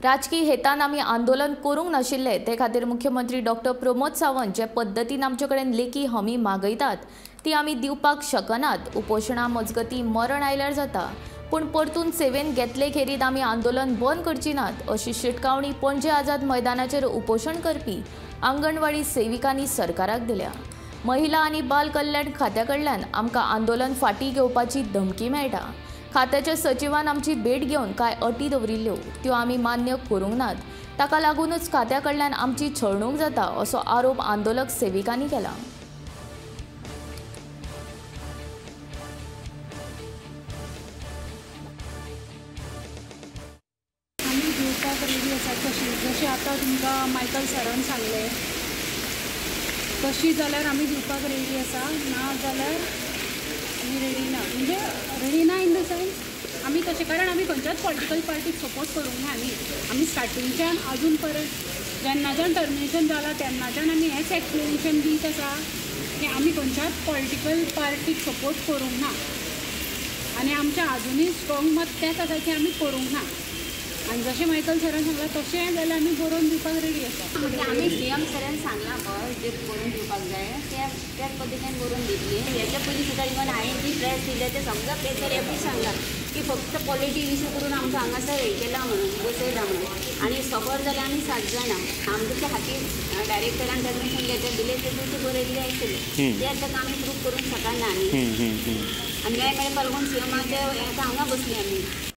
राजकीय हेतान आमी आंदोलन करूंक नाशिल्ले ते खातीर मुख्यमंत्री डॉक्टर प्रमोद सावंत जे पद्दतीन आमचे कडेन लेखी हमी मागयतात ती आमी दिवपाक शकनात। उपोशणा मजगती मरण आयल्यार जाता पूण परतून सेवेन घेतले खेरीत आमी आंदोलन बंद करची नात अशी शिटकावणी पणजे आझाद मैदानाचेर उपोशण करपी आंगणवाडी सेविकांनी सरकाराक दिल्या। महिला आनी बाल कल्याण खात्या कडल्यान आमकां आंदोलन फाटीं घेवपाची धमकी मेळटा। खात्याच्या सचिवान आमची भेट घेवन कांय अटी दवरिल्ल्यो त्यो आमी मान्य करूंक नात। ताका लागूनच खात्या कडल्यान आमची छळणूक जाता असो आरोप आंदोलक सेविकांनी केला। आमी दिवपाक रेडी आसा कशी जशें आतां तुमकां मायकल सरान सांगलें तशी जाल्यार आमी दिवपाक रेडी आसा ना जाल्यार आमी रेडी ना म्हणजे रेडी ना इन द सेन्स आमी तशें कारण आमी खंयच्याच पॉलिटिकल पार्टीक सपोर्ट करूंक ना आमी स्टार्टिंगच्यान अजून पर्यंत जेन्नाच्यान टर्मिनेशन जालां तेन्नाच्यान आमी हेंच एक्सप्लेनेशन दीत आसा की आमी खंयच्याच पॉलिटिकल पार्टीक सपोर्ट करूंक ना आनी आमचें आजुनूय स्ट्रॉंग मत तेंच आसा की आमी करूंक ना आनी जशें मायकल सरान सांगलां तशें जाल्यार आमी बरोवन दिवपाक रेडी आसा। म्हणजे आमी सीएम सरान सांगलां पळय जे करून दिवपाक जाय त्याच पद्दतीन करून दितली। हेच्या पयलीं सुद्दां इवन हांवें जी प्रेस दिले ते समजा पेपर एपी सांगला की फक्त पॉलिटिक इशू करून आमकां हांगासर हें केलां म्हणून बसयला म्हणून आनी सफर जाल्यार आमी 7 जाणां आमच्या खातीर डायरेक्टरान परमिशन लेटर दिलें ते तुमचे बरयल्लें आशिल्लें ते आतां आमी प्रूफ करूंक शकना आनी मेळपाक लागून सीएमाचे हांगा बसली आमी।